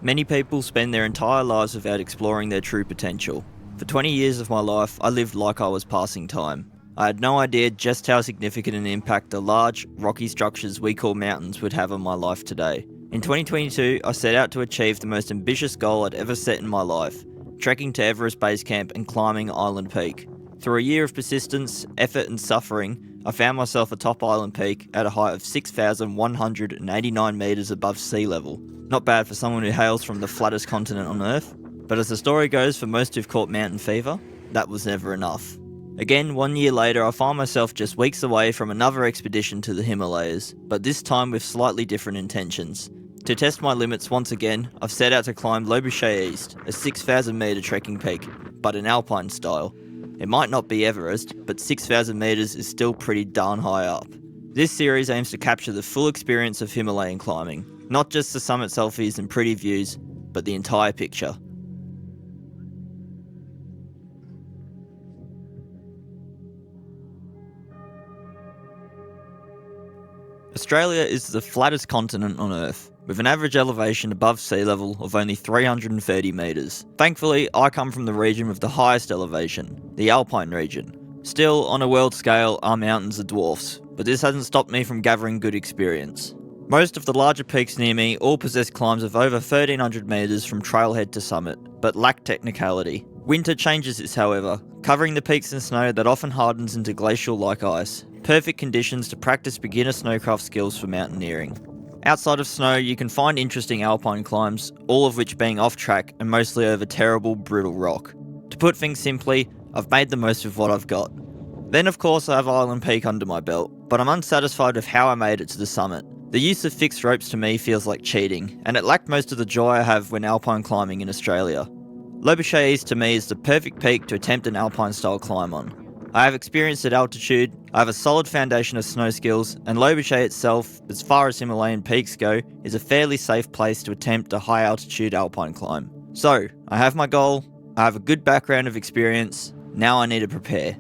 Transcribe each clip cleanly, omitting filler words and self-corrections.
Many people spend their entire lives without exploring their true potential. For 20 years of my life, I lived like I was passing time. I had no idea just how significant an impact the large, rocky structures we call mountains would have on my life today. In 2022, I set out to achieve the most ambitious goal I'd ever set in my life, trekking to Everest Base Camp and climbing Island Peak. Through a year of persistence, effort and suffering, I found myself atop Island Peak at a height of 6,189 metres above sea level. Not bad for someone who hails from the flattest continent on Earth, but as the story goes for most who've caught mountain fever, that was never enough. Again, 1 year later, I find myself just weeks away from another expedition to the Himalayas, but this time with slightly different intentions. To test my limits once again, I've set out to climb Lobuche East, a 6,000 metre trekking peak, but in alpine style. It might not be Everest, but 6,000 metres is still pretty darn high up. This series aims to capture the full experience of Himalayan climbing, not just the summit selfies and pretty views, but the entire picture. Australia is the flattest continent on Earth, with an average elevation above sea level of only 330 metres. Thankfully, I come from the region with the highest elevation, the Alpine region. Still, on a world scale, our mountains are dwarfs, but this hasn't stopped me from gathering good experience. Most of the larger peaks near me all possess climbs of over 1,300 metres from trailhead to summit, but lack technicality. Winter changes this, however, covering the peaks in snow that often hardens into glacial-like ice. Perfect conditions to practice beginner snowcraft skills for mountaineering. Outside of snow, you can find interesting alpine climbs, all of which being off-track and mostly over terrible, brittle rock. To put things simply, I've made the most of what I've got. Then of course I have Island Peak under my belt, but I'm unsatisfied with how I made it to the summit. The use of fixed ropes to me feels like cheating, and it lacked most of the joy I have when alpine climbing in Australia. Lobuche East to me is the perfect peak to attempt an alpine style climb on. I have experience at altitude, I have a solid foundation of snow skills, and Lobuche itself, as far as Himalayan peaks go, is a fairly safe place to attempt a high altitude alpine climb. So, I have my goal, I have a good background of experience, now I need to prepare.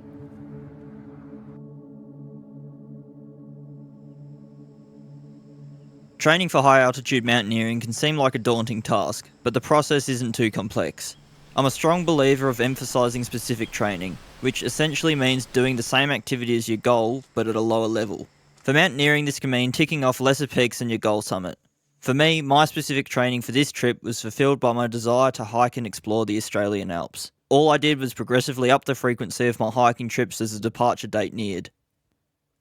Training for high altitude mountaineering can seem like a daunting task, but the process isn't too complex. I'm a strong believer of emphasising specific training, which essentially means doing the same activity as your goal, but at a lower level. For mountaineering, this can mean ticking off lesser peaks than your goal summit. For me, my specific training for this trip was fulfilled by my desire to hike and explore the Australian Alps. All I did was progressively up the frequency of my hiking trips as the departure date neared.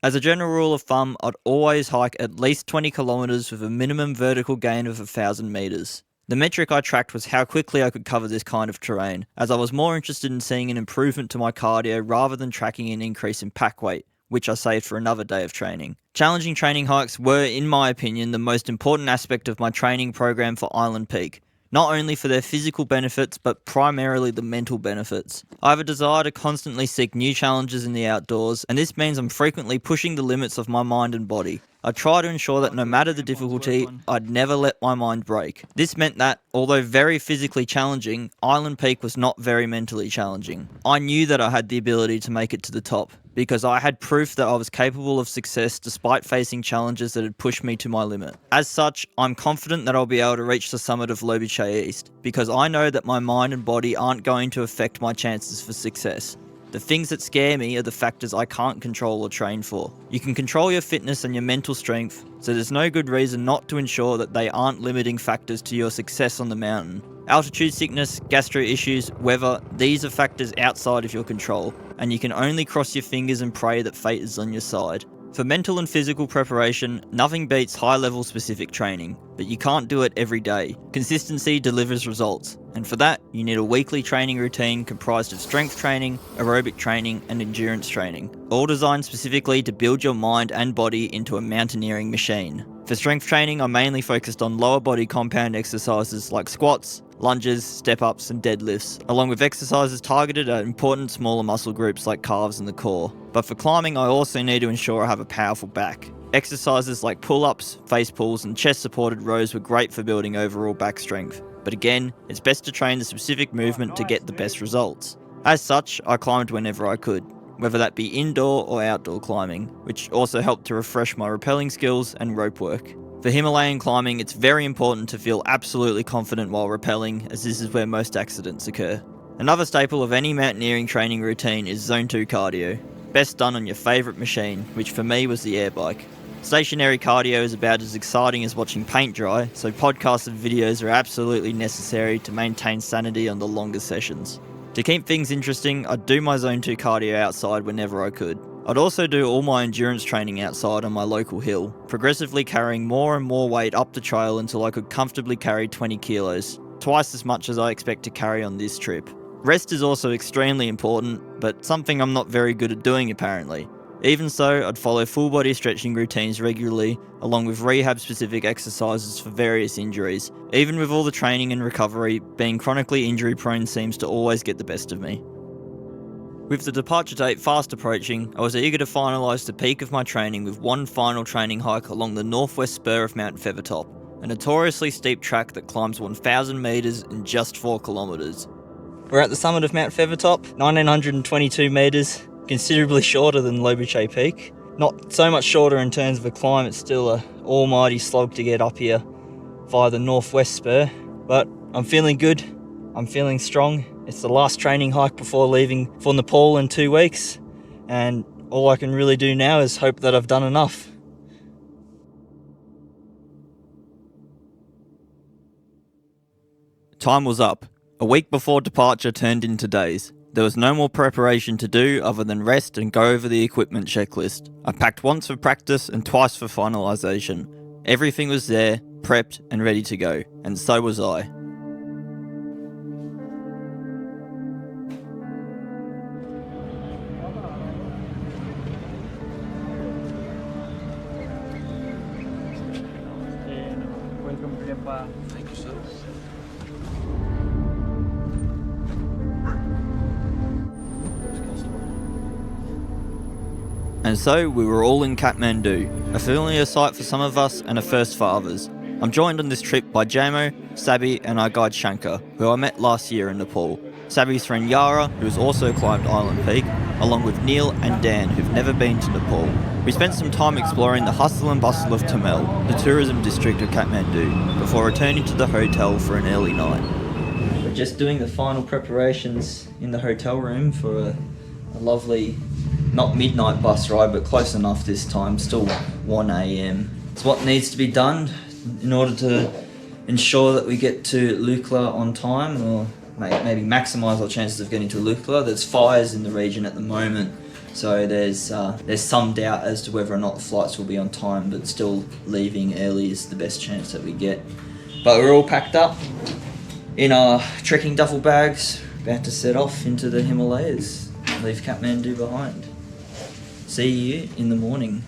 As a general rule of thumb, I'd always hike at least 20 kilometres with a minimum vertical gain of 1,000 metres. The metric I tracked was how quickly I could cover this kind of terrain, as I was more interested in seeing an improvement to my cardio rather than tracking an increase in pack weight, which I saved for another day of training. Challenging training hikes were, in my opinion, the most important aspect of my training program for Island Peak, not only for their physical benefits, but primarily the mental benefits. I have a desire to constantly seek new challenges in the outdoors, and this means I'm frequently pushing the limits of my mind and body. I try to ensure that no matter the difficulty, I'd never let my mind break. This meant that, although very physically challenging, Island Peak was not very mentally challenging. I knew that I had the ability to make it to the top, because I had proof that I was capable of success despite facing challenges that had pushed me to my limit. As such, I'm confident that I'll be able to reach the summit of Lobuche East, because I know that my mind and body aren't going to affect my chances for success. The things that scare me are the factors I can't control or train for. You can control your fitness and your mental strength, so there's no good reason not to ensure that they aren't limiting factors to your success on the mountain. Altitude sickness, gastro issues, weather, these are factors outside of your control, and you can only cross your fingers and pray that fate is on your side. For mental and physical preparation, nothing beats high-level specific training, but you can't do it every day. Consistency delivers results, and for that, you need a weekly training routine comprised of strength training, aerobic training, and endurance training, all designed specifically to build your mind and body into a mountaineering machine. For strength training, I mainly focused on lower body compound exercises like squats, lunges, step-ups, and deadlifts, along with exercises targeted at important smaller muscle groups like calves and the core. But for climbing, I also need to ensure I have a powerful back. Exercises like pull-ups, face pulls, and chest-supported rows were great for building overall back strength. But again, it's best to train the specific movement to get the best results. As such, I climbed whenever I could, whether that be indoor or outdoor climbing, which also helped to refresh my rappelling skills and rope work. For Himalayan climbing, it's very important to feel absolutely confident while rappelling, as this is where most accidents occur. Another staple of any mountaineering training routine is Zone 2 cardio, best done on your favourite machine, which for me was the air bike. Stationary cardio is about as exciting as watching paint dry, so podcasts and videos are absolutely necessary to maintain sanity on the longer sessions. To keep things interesting, I'd do my Zone 2 cardio outside whenever I could. I'd also do all my endurance training outside on my local hill, progressively carrying more and more weight up the trail until I could comfortably carry 20 kilos, twice as much as I expect to carry on this trip. Rest is also extremely important, but something I'm not very good at doing apparently. Even so, I'd follow full body stretching routines regularly, along with rehab specific exercises for various injuries. Even with all the training and recovery, being chronically injury prone seems to always get the best of me. With the departure date fast approaching, I was eager to finalise the peak of my training with one final training hike along the northwest spur of Mount Feathertop, a notoriously steep track that climbs 1,000 metres in just 4 kilometres. We're at the summit of Mount Feathertop, 1,922 metres, considerably shorter than Lobuche Peak. Not so much shorter in terms of a climb, it's still an almighty slog to get up here via the northwest spur, but I'm feeling good, I'm feeling strong. It's the last training hike before leaving for Nepal in 2 weeks, and all I can really do now is hope that I've done enough. Time was up. A week before departure turned into days. There was no more preparation to do other than rest and go over the equipment checklist. I packed once for practice and twice for finalisation. Everything was there, prepped and ready to go, and so was I. Welcome to Nepal. Thank you, sir. And so we were all in Kathmandu, a familiar sight for some of us and a first for others. I'm joined on this trip by Jamo, Sabi and our guide Shankar, who I met last year in Nepal. Sabi's friend Yara, who has also climbed Island Peak, along with Neil and Dan, who've never been to Nepal. We spent some time exploring the hustle and bustle of Tamil, the tourism district of Kathmandu, before returning to the hotel for an early night. We're just doing the final preparations in the hotel room for a lovely, not midnight bus ride, but close enough this time, still 1 a.m. It's what needs to be done in order to ensure that we get to Lukla on time, or maybe maximise our chances of getting to Lukla. There's fires in the region at the moment, so there's some doubt as to whether or not the flights will be on time, but still leaving early is the best chance that we get. But we're all packed up in our trekking duffel bags, about to set off into the Himalayas, leave Kathmandu behind. See you in the morning.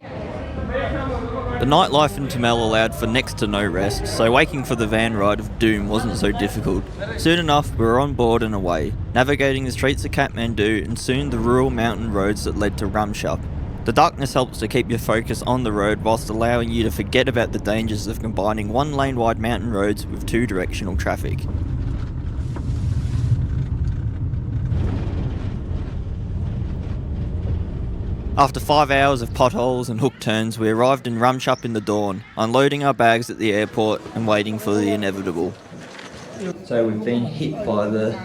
The nightlife in Tamil allowed for next to no rest, so waking for the van ride of doom wasn't so difficult. Soon enough, we were on board and away, navigating the streets of Kathmandu and soon the rural mountain roads that led to Ramshup. The darkness helps to keep your focus on the road whilst allowing you to forget about the dangers of combining one lane wide mountain roads with two directional traffic. After 5 hours of potholes and hook turns, we arrived in Ramshup in the dawn, unloading our bags at the airport and waiting for the inevitable. So we've been hit by the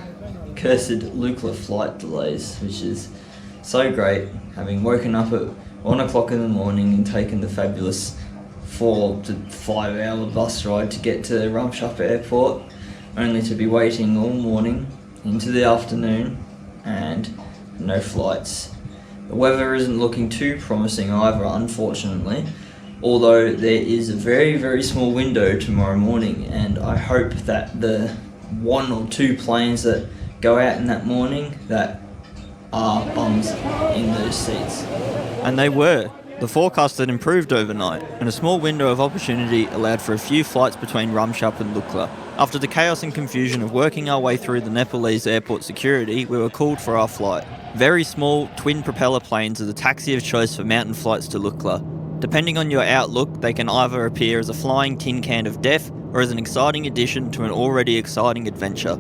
cursed Lukla flight delays, which is so great, having woken up at 1 o'clock in the morning and taken the fabulous 4 to 5 hour bus ride to get to Ramshup airport, only to be waiting all morning into the afternoon and no flights. The weather isn't looking too promising either, unfortunately, although there is a very, very small window tomorrow morning, and I hope that the 1 or 2 planes that go out in that morning that are bums in those seats. And they were. The forecast had improved overnight, and a small window of opportunity allowed for a few flights between Ramshup and Lukla. After the chaos and confusion of working our way through the Nepalese airport security, we were called for our flight. Very small, twin propeller planes are the taxi of choice for mountain flights to Lukla. Depending on your outlook, they can either appear as a flying tin can of death or as an exciting addition to an already exciting adventure.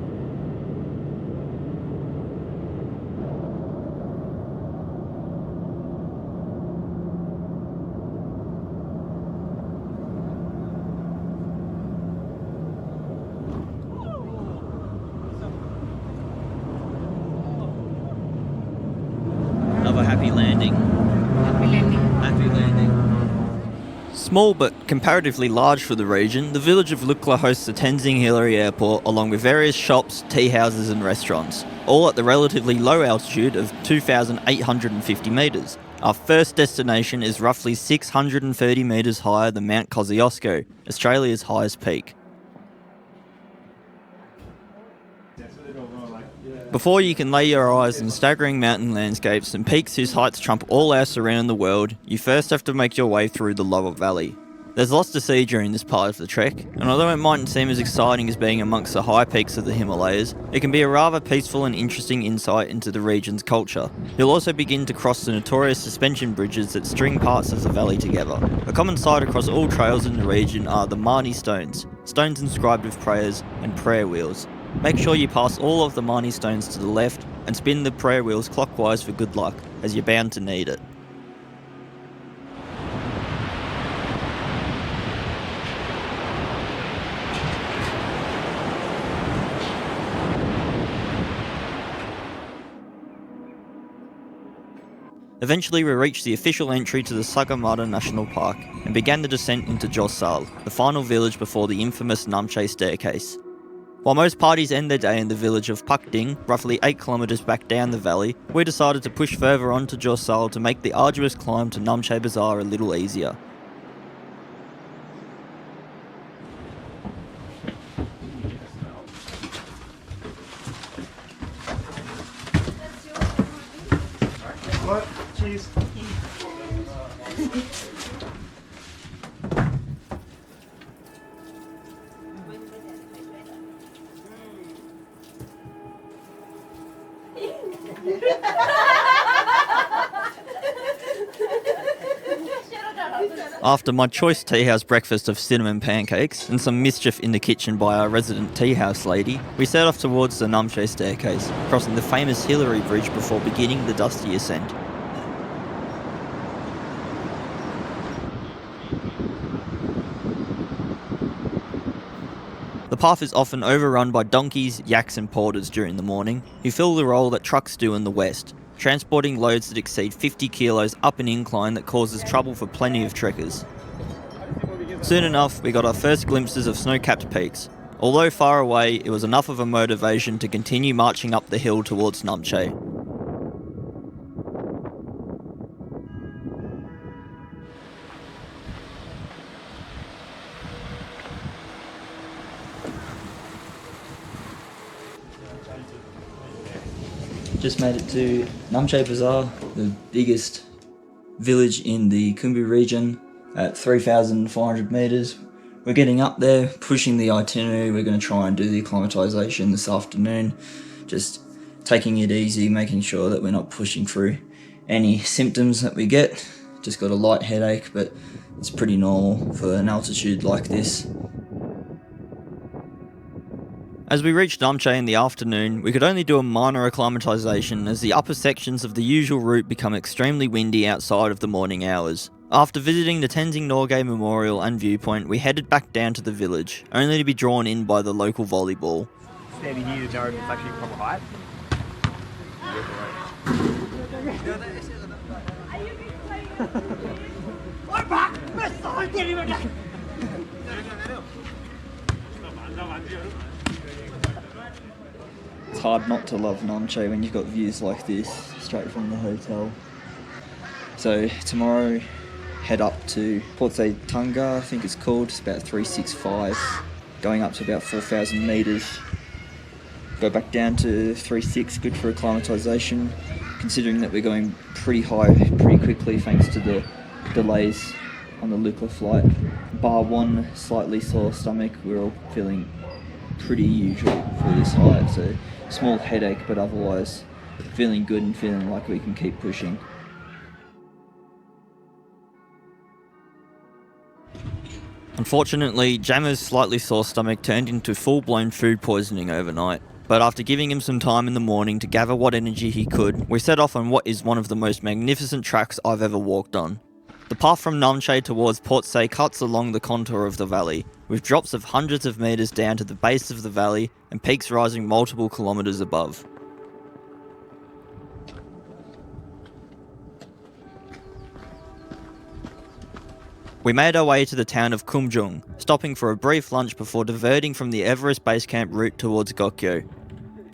for happy landing. Happy landing. Happy landing. Small but comparatively large for the region, the village of Lukla hosts the Tenzing Hillary Airport along with various shops, tea houses and restaurants, all at the relatively low altitude of 2,850 metres. Our first destination is roughly 630 metres higher than Mount Kosciuszko, Australia's highest peak. Before you can lay your eyes on staggering mountain landscapes and peaks whose heights trump all else around the world, you first have to make your way through the lower valley. There's lots to see during this part of the trek, and although it mightn't seem as exciting as being amongst the high peaks of the Himalayas, it can be a rather peaceful and interesting insight into the region's culture. You'll also begin to cross the notorious suspension bridges that string parts of the valley together. A common sight across all trails in the region are the Mani stones, stones inscribed with prayers, and prayer wheels. Make sure you pass all of the Mani stones to the left and spin the prayer wheels clockwise for good luck, as you're bound to need it. Eventually we reached the official entry to the Sagarmatha National Park and began the descent into Josal, the final village before the infamous Namche staircase. While most parties end their day in the village of Pakding, roughly 8 kilometres back down the valley, we decided to push further on to Josal to make the arduous climb to Namche Bazaar a little easier. What? Cheese. After my choice tea house breakfast of cinnamon pancakes and some mischief in the kitchen by our resident tea house lady, we set off towards the Namche staircase, crossing the famous Hillary Bridge before beginning the dusty ascent. The path is often overrun by donkeys, yaks and porters during the morning, who fill the role that trucks do in the west, transporting loads that exceed 50 kilos up an incline that causes trouble for plenty of trekkers. Soon enough, we got our first glimpses of snow-capped peaks. Although far away, it was enough of a motivation to continue marching up the hill towards Namche. Just made it to Namche Bazaar, the biggest village in the Khumbu region at 3,400 metres. We're getting up there, pushing the itinerary. We're going to try and do the acclimatisation this afternoon. Just taking it easy, making sure that we're not pushing through any symptoms that we get. Just got a light headache, but it's pretty normal for an altitude like this. As we reached Namche in the afternoon, we could only do a minor acclimatisation as the upper sections of the usual route become extremely windy outside of the morning hours. After visiting the Tenzing Norgay Memorial and viewpoint, we headed back down to the village, only to be drawn in by the local volleyball. Standing here to know if it's actually proper height. It's hard not to love Namche when you've got views like this, straight from the hotel. So tomorrow, head up to Port Tonga, I think it's called. It's about 365, going up to about 4,000 metres. Go back down to 36, good for acclimatisation, considering that we're going pretty high pretty quickly thanks to the delays on the Lukla flight. Bar one slightly sore stomach, we're all feeling pretty usual for this height, so small headache, but otherwise feeling good and feeling like we can keep pushing. Unfortunately, Jammer's slightly sore stomach turned into full-blown food poisoning overnight, but after giving him some time in the morning to gather what energy he could, we set off on what is one of the most magnificent tracks I've ever walked on. The path from Namche towards Port Say cuts along the contour of the valley, with drops of hundreds of metres down to the base of the valley and peaks rising multiple kilometres above. We made our way to the town of Khumbu, stopping for a brief lunch before diverting from the Everest Base Camp route towards Gokyo.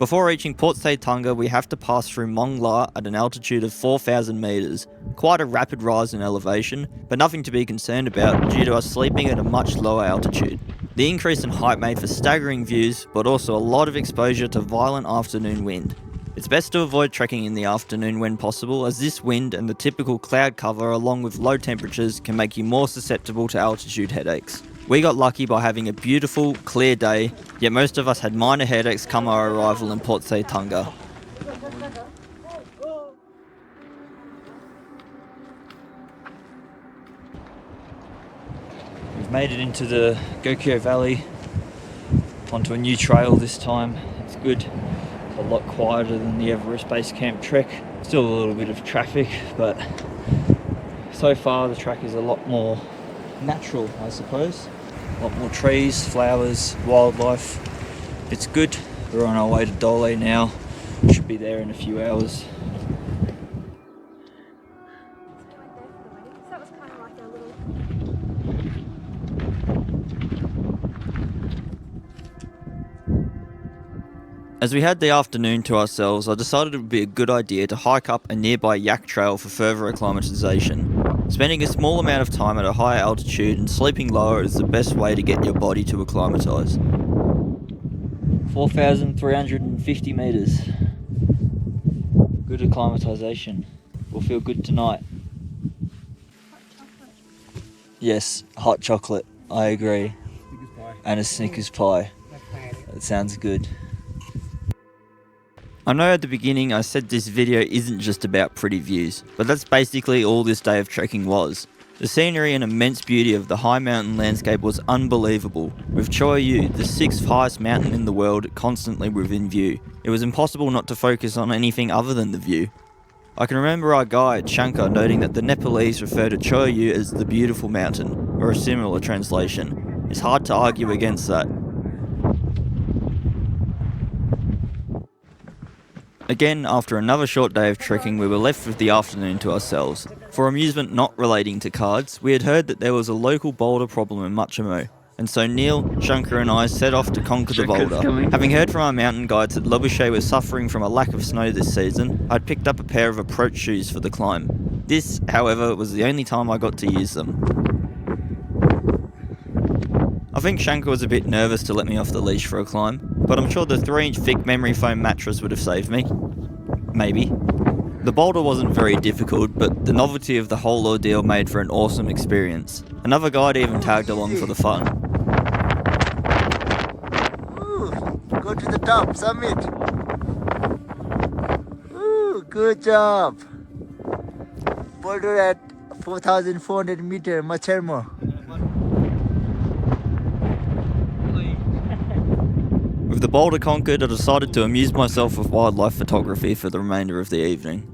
Before reaching Port Tonga, we have to pass through Mongla at an altitude of 4,000 metres. Quite a rapid rise in elevation, but nothing to be concerned about due to us sleeping at a much lower altitude. The increase in height made for staggering views, but also a lot of exposure to violent afternoon wind. It's best to avoid trekking in the afternoon when possible, as this wind and the typical cloud cover along with low temperatures can make you more susceptible to altitude headaches. We got lucky by having a beautiful, clear day, yet most of us had minor headaches come our arrival in Port Tonga. We've made it into the Gokyo Valley, onto a new trail this time. It's good. A lot quieter than the Everest Base Camp trek. Still a little bit of traffic, but so far the track is a lot more natural, I suppose. A lot more trees, flowers, wildlife. It's good. We're on our way to Dole now. Should be there in a few hours. As we had the afternoon to ourselves, I decided it would be a good idea to hike up a nearby yak trail for further acclimatisation. Spending a small amount of time at a higher altitude and sleeping lower is the best way to get your body to acclimatise. 4,350 metres. Good acclimatisation. Will feel good tonight. Yes, hot chocolate. I agree. And a Snickers pie. That sounds good. I know at the beginning I said this video isn't just about pretty views, but that's basically all this day of trekking was. The scenery and immense beauty of the high mountain landscape was unbelievable, with Choyu, the 6th highest mountain in the world, constantly within view. It was impossible not to focus on anything other than the view. I can remember our guide, Shankar, noting that the Nepalese refer to Choyu as the beautiful mountain, or a similar translation. It's hard to argue against that. Again, after another short day of trekking, we were left with the afternoon to ourselves. For amusement not relating to cards, we had heard that there was a local boulder problem in Machamo, and so Neil, Shankar and I set off to conquer the boulder. Having heard from our mountain guides that Lobuche was suffering from a lack of snow this season, I'd picked up a pair of approach shoes for the climb. This, however, was the only time I got to use them. I think Shankar was a bit nervous to let me off the leash for a climb, but I'm sure the 3-inch thick memory foam mattress would have saved me. Maybe. The boulder wasn't very difficult, but the novelty of the whole ordeal made for an awesome experience. Another guide even tagged along for the fun. Ooh, go to the top, summit. Ooh, good job. Boulder at 4,400 meters, Macharmo. With the boulder conquered, I decided to amuse myself with wildlife photography for the remainder of the evening.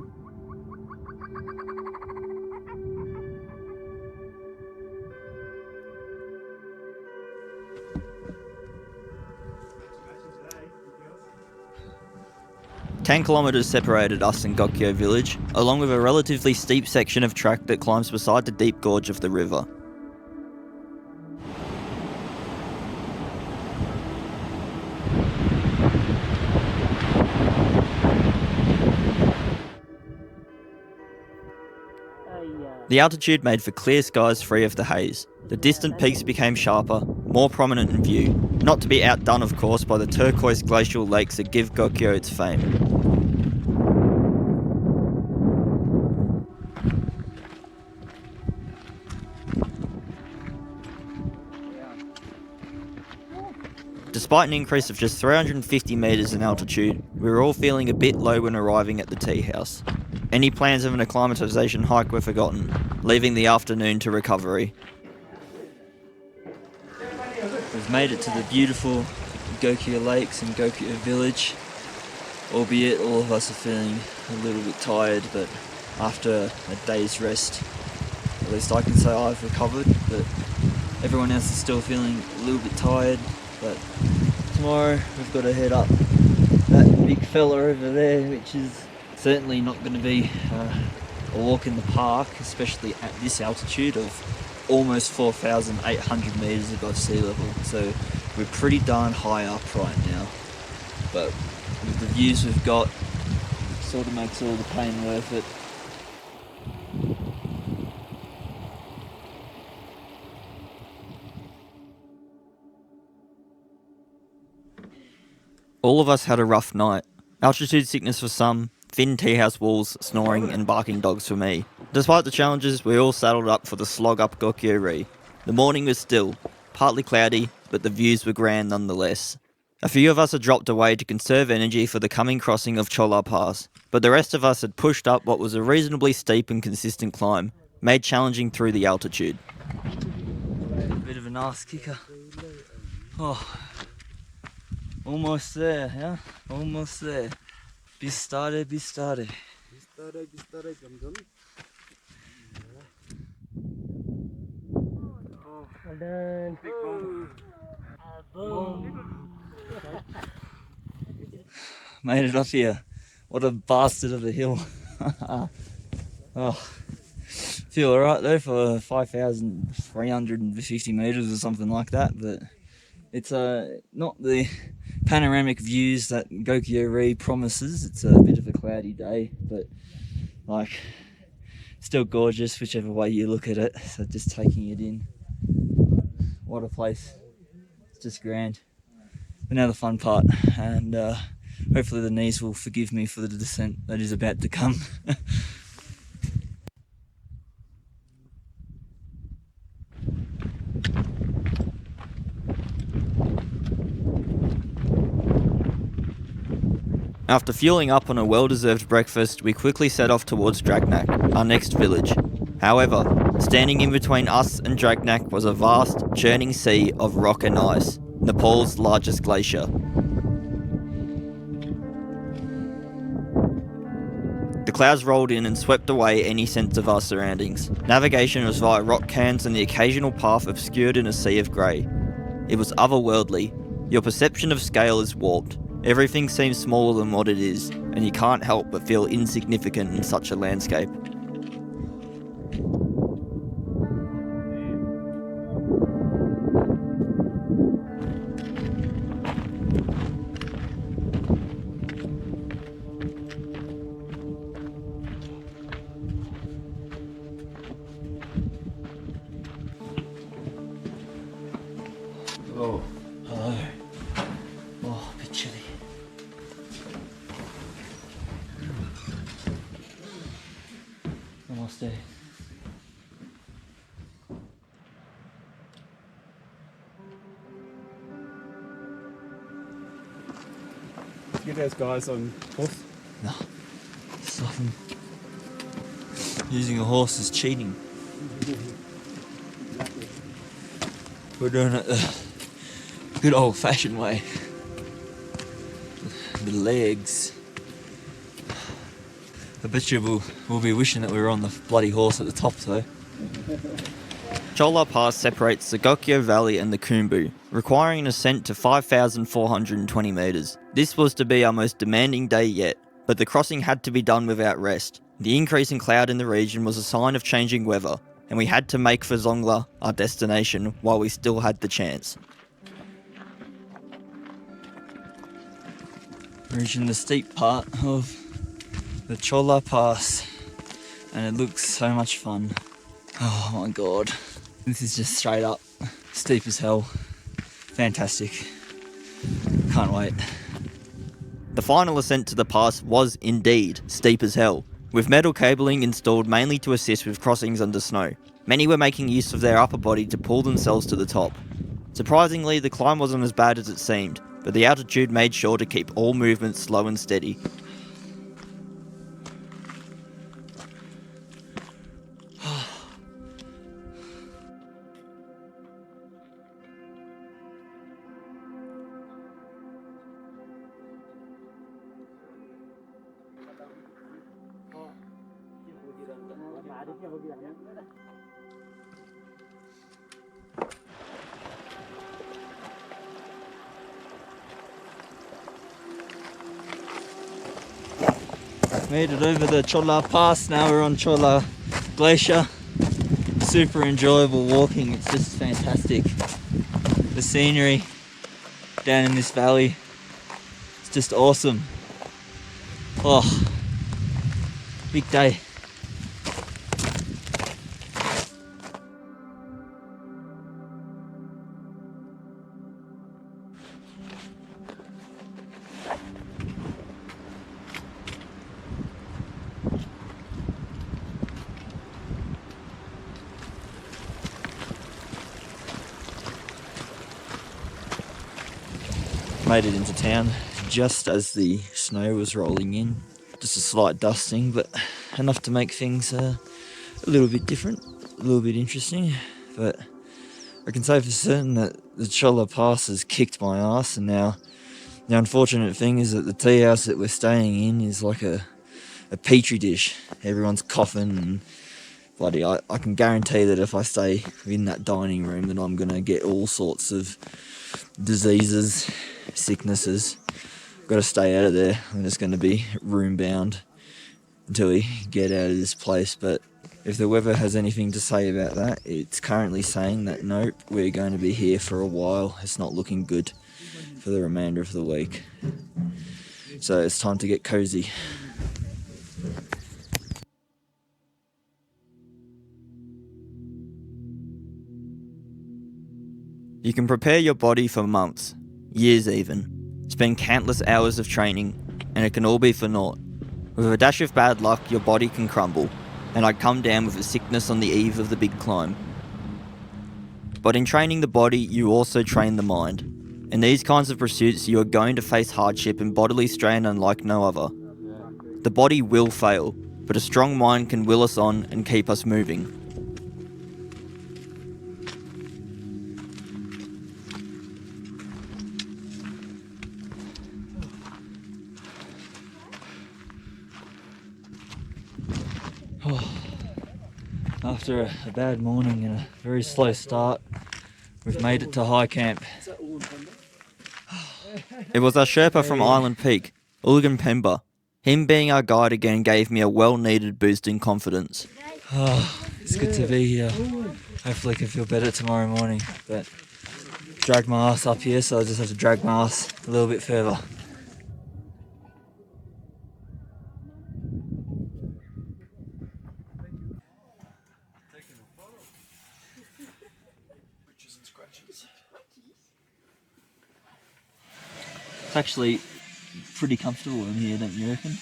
"10 kilometres separated us and Gokyo village, along with a relatively steep section of track that climbs beside the deep gorge of the river. The altitude made for clear skies free of the haze. The distant peaks became sharper, more prominent in view, not to be outdone of course by the turquoise glacial lakes that give Gokyo its fame. Despite an increase of just 350 metres in altitude, we were all feeling a bit low when arriving at the tea house. Any plans of an acclimatisation hike were forgotten, leaving the afternoon to recovery. We've made it to the beautiful Gokyo Lakes and Gokyo Village, albeit all of us are feeling a little bit tired, but after a day's rest, at least I can say I've recovered, but everyone else is still feeling a little bit tired. But tomorrow we've got to head up that big fella over there, which is certainly not going to be a walk in the park, especially at this altitude of almost 4,800 meters above sea level, so we're pretty darn high up right now. But with the views we've got, sort of makes all the pain worth it. All of us had a rough night. Altitude sickness for some, thin tea house walls, snoring and barking dogs for me. Despite the challenges, we all saddled up for the slog up Gokyo Valley. The morning was still, partly cloudy, but the views were grand nonetheless. A few of us had dropped away to conserve energy for the coming crossing of Chola Pass, but the rest of us had pushed up what was a reasonably steep and consistent climb, made challenging through the altitude. Bit of a nice kicker. Oh, almost there, yeah? Almost there. Bistare, bistare. Bistare, jam. Made it up here. What a bastard of a hill. Oh, feel alright though for 5,350 metres or something like that, but it's not the panoramic views that Gokyo Valley promises. It's a bit of a cloudy day, but like still gorgeous whichever way you look at it. So just taking it in. What a place. It's just grand. But now the fun part, and hopefully the knees will forgive me for the descent that is about to come. After fueling up on a well-deserved breakfast, we quickly set off towards Dragnak, our next village. However, standing in between us and Dragnak was a vast, churning sea of rock and ice, Nepal's largest glacier. The clouds rolled in and swept away any sense of our surroundings. Navigation was via rock cairns and the occasional path obscured in a sea of grey. It was otherworldly. Your perception of scale is warped. Everything seems smaller than what it is, and you can't help but feel insignificant in such a landscape. Oh, hello. Oh, a bit chilly. Almost there. Get those guys on horse. No. Stop them. Using a horse is cheating. We're doing it the good old fashioned way. The legs. I bet you we'll be wishing that we were on the bloody horse at the top though. Chola Pass separates the Gokyo Valley and the Khumbu, requiring an ascent to 5,420 metres. This was to be our most demanding day yet, but the crossing had to be done without rest. The increase in cloud in the region was a sign of changing weather, and we had to make for Lukla our destination while we still had the chance. Reaching the steep part of the Chola Pass, and it looks so much fun. Oh my god, this is just straight up, steep as hell, fantastic, can't wait. The final ascent to the pass was indeed steep as hell, with metal cabling installed mainly to assist with crossings under snow. Many were making use of their upper body to pull themselves to the top. Surprisingly, the climb wasn't as bad as it seemed, but the altitude made sure to keep all movements slow and steady. Made it over the Chola Pass, now we're on Chola Glacier. super enjoyable walking. It's just fantastic. The scenery down in this valley, it's just awesome. Oh, big day. Made it into town just as the snow was rolling in. Just a slight dusting, but enough to make things a little bit different, a little bit interesting. But I can say for certain that the Cholla Pass has kicked my ass, and now the unfortunate thing is that the tea house that we're staying in is like a petri dish. Everyone's coughing and bloody, I can guarantee that if I stay in that dining room then I'm gonna get all sorts of diseases, sicknesses. Got to stay out of there. I'm just going to be room bound until we get out of this place. But if the weather has anything to say about that, it's currently saying that nope, we're going to be here for a while. It's not looking good for the remainder of the week. So it's time to get cozy. You can prepare your body for months, years even, spend countless hours of training, and it can all be for naught. With a dash of bad luck, your body can crumble, and I'd come down with a sickness on the eve of the big climb. But in training the body, you also train the mind. In these kinds of pursuits, you are going to face hardship and bodily strain unlike no other. The body will fail, but a strong mind can will us on and keep us moving. After a bad morning and a very slow start, we've made it to high camp. It was our Sherpa from Island Peak, Ulgan Pemba. Him being our guide again gave me a well-needed boost in confidence. It's good to be here. Hopefully I can feel better tomorrow morning, but dragged my ass up here, so I just have to drag my ass a little bit further. It's actually pretty comfortable in here, don't you reckon?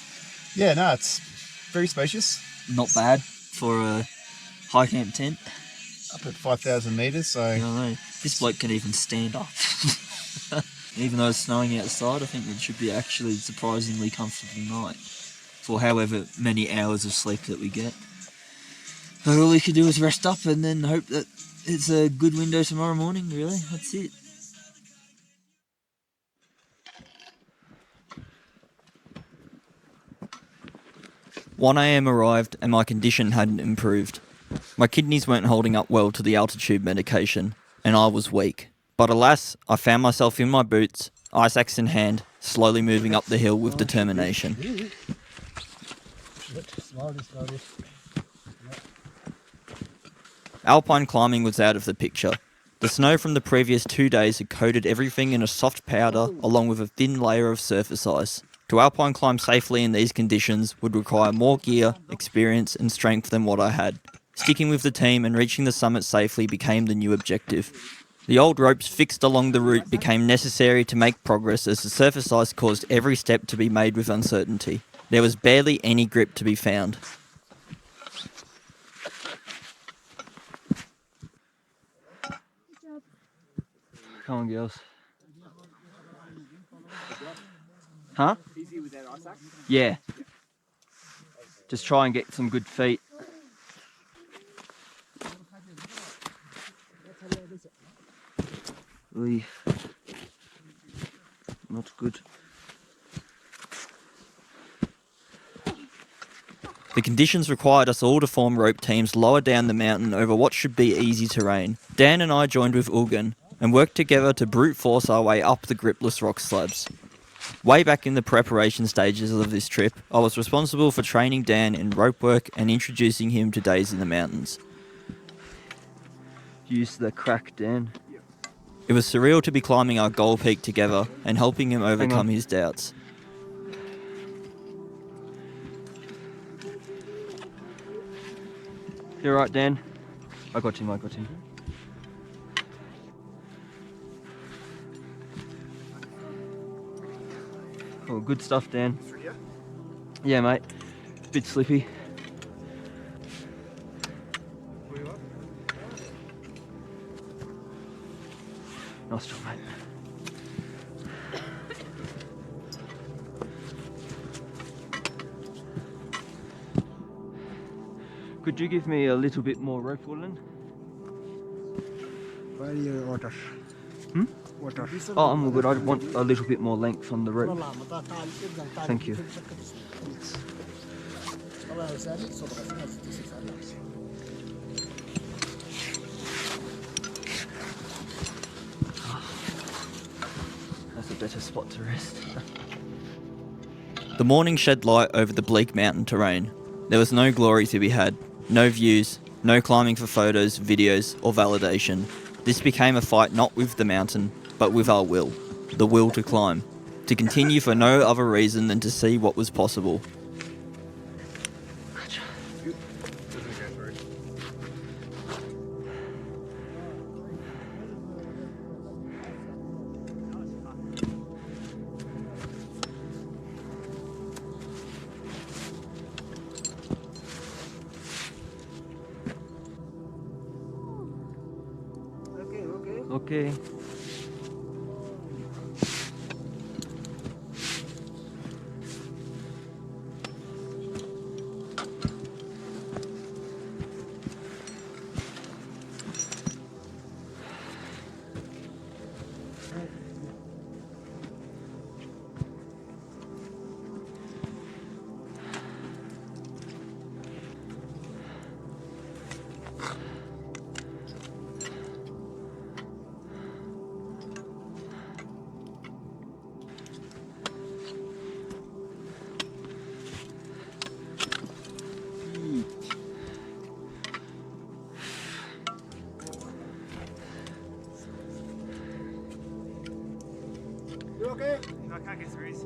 Yeah, no, it's very spacious. Not bad for a high camp tent. Up at 5,000 metres, so... I don't know. This bloke can even stand up. Even though it's snowing outside, I think it should be actually a surprisingly comfortable night for however many hours of sleep that we get. But all we can do is rest up and then hope that it's a good window tomorrow morning, really. That's it. "1 a.m. arrived and my condition hadn't improved. My kidneys weren't holding up well to the altitude medication, and I was weak. But alas, I found myself in my boots, ice axe in hand, slowly moving up the hill with determination. Alpine climbing was out of the picture. The snow from the previous 2 days had coated everything in a soft powder along with a thin layer of surface ice. To alpine climb safely in these conditions would require more gear, experience and strength than what I had. Sticking with the team and reaching the summit safely became the new objective. The old ropes fixed along the route became necessary to make progress as the surface ice caused every step to be made with uncertainty. There was barely any grip to be found. Come on, girls. Huh? Easy with that ice axe? Yeah. Just try and get some good feet. Oy. Not good. The conditions required us all to form rope teams lower down the mountain over what should be easy terrain. Dan and I joined with Ulgan and worked together to brute force our way up the gripless rock slabs. Way back in the preparation stages of this trip, I was responsible for training Dan in rope work and introducing him to days in the mountains. use the crack, Dan. It was surreal to be climbing our goal peak together and helping him overcome his doubts. You're right, Dan. I got him. Oh, good stuff, Dan. Yeah, mate. Bit slippy. Nice job, mate. Could you give me a little bit more rope, Woodland? Where are your water? Hmm? Water. Oh, I'm all good. I want a little bit more length on the rope. Thank you. That's a better spot to rest. The morning shed light over the bleak mountain terrain. There was no glory to be had, no views, no climbing for photos, videos, or validation. This became a fight not with the mountain, but with our will. The will to climb. To continue for no other reason than to see what was possible. Okay. You okay? No, I can't get through this.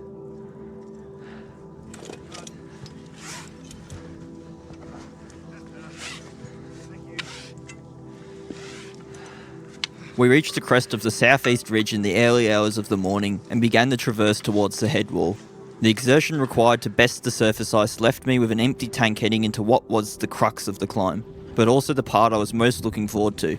We reached the crest of the southeast ridge in the early hours of the morning and began the traverse towards the head wall. The exertion required to best the surface ice left me with an empty tank heading into what was the crux of the climb, but also the part I was most looking forward to.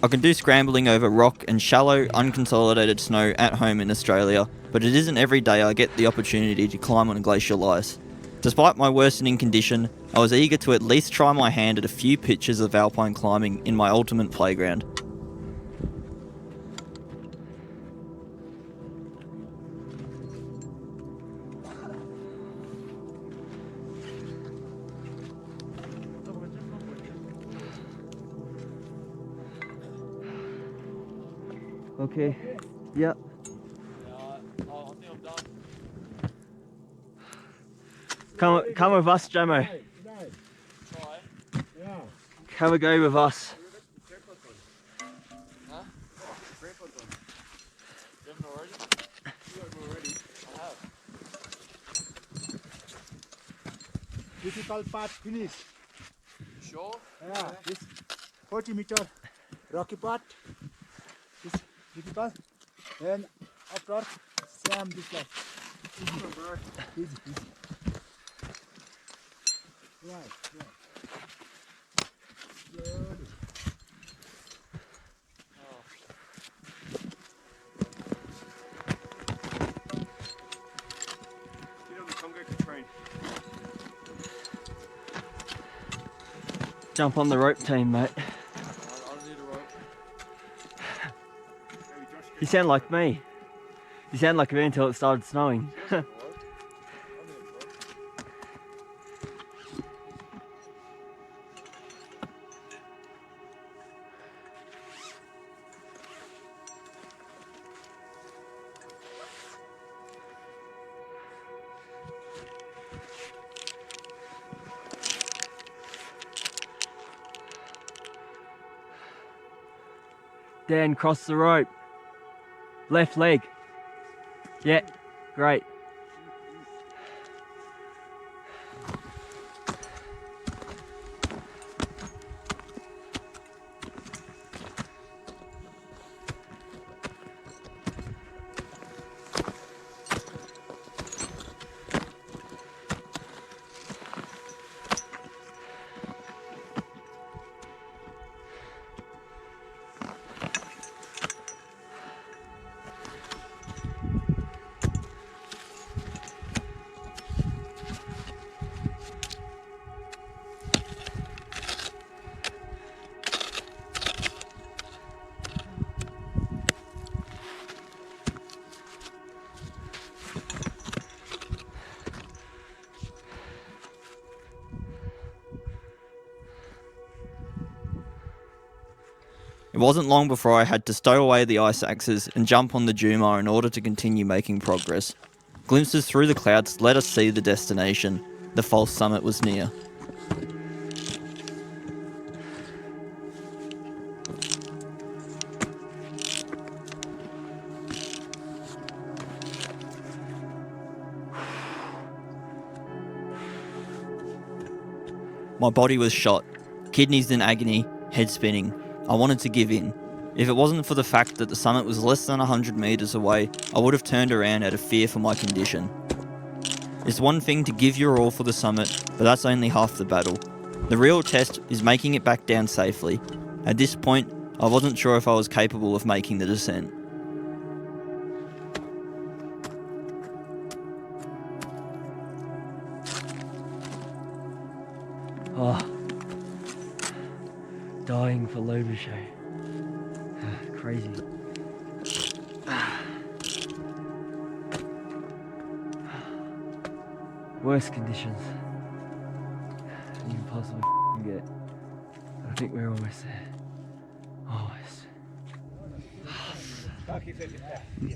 I can do scrambling over rock and shallow, unconsolidated snow at home in Australia, but it isn't every day I get the opportunity to climb on glacial ice. Despite my worsening condition, I was eager to at least try my hand at a few pitches of alpine climbing in my ultimate playground. Okay. Yeah. Come with us, Jamo. Have a go with us. Difficult part finish. Sure? Yeah, this 40-meter rocky part is difficult. Then after, same this like. Easy, easy. Right. Good. Get on the Congo train. Jump on the rope team, mate. I don't need a rope. Maybe Josh You sound like me. You sound like me until it started snowing. Dan, cross the rope. Left leg. Yeah, great. It wasn't long before I had to stow away the ice axes and jump on the Jumar in order to continue making progress. Glimpses through the clouds let us see the destination. The false summit was near. My body was shot, kidneys in agony, head spinning. I wanted to give in. If it wasn't for the fact that the summit was less than 100 metres away, I would have turned around out of fear for my condition. It's one thing to give your all for the summit, but that's only half the battle. The real test is making it back down safely. At this point, I wasn't sure if I was capable of making the descent. Oh, dying for Lobuche. Crazy. Worst conditions you can possibly get. I think we're almost there. Almost.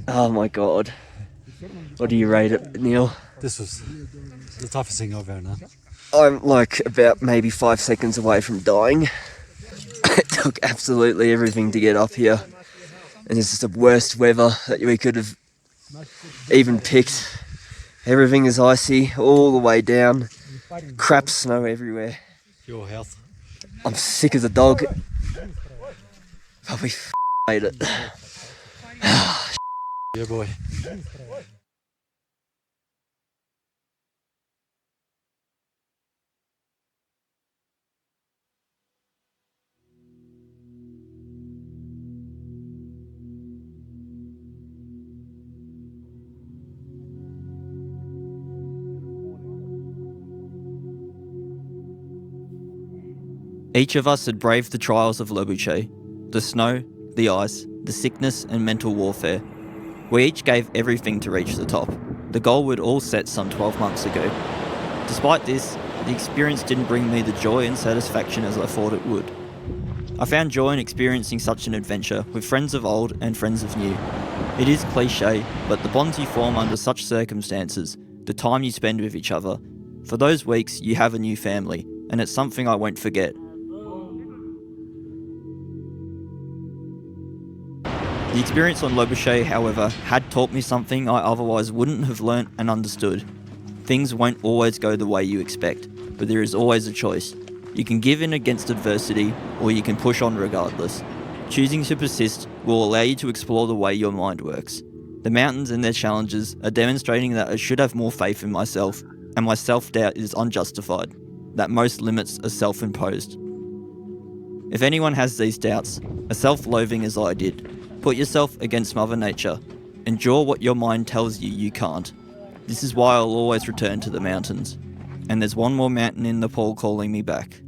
Oh my god. What do you rate it, Neil? This was the toughest thing I've ever done. I'm like about maybe 5 seconds away from dying. It took absolutely everything to get up here. And it's just the worst weather that we could have even picked. Everything is icy all the way down. Crap snow everywhere. Your health. I'm sick as a dog. But we made it. Yeah, boy. Each of us had braved the trials of Lobuche, the snow, the ice, the sickness and mental warfare. We each gave everything to reach the top. The goal we'd all set some 12 months ago. Despite this, the experience didn't bring me the joy and satisfaction as I thought it would. I found joy in experiencing such an adventure with friends of old and friends of new. It is cliche, but the bonds you form under such circumstances, the time you spend with each other, for those weeks you have a new family, and it's something I won't forget. The experience on Lobuche, however, had taught me something I otherwise wouldn't have learnt and understood. Things won't always go the way you expect, but there is always a choice. You can give in against adversity, or you can push on regardless. Choosing to persist will allow you to explore the way your mind works. The mountains and their challenges are demonstrating that I should have more faith in myself, and my self-doubt is unjustified, that most limits are self-imposed. If anyone has these doubts, are self-loathing as I did, put yourself against Mother Nature. Endure what your mind tells you you can't. This is why I'll always return to the mountains. And there's one more mountain in Nepal calling me back.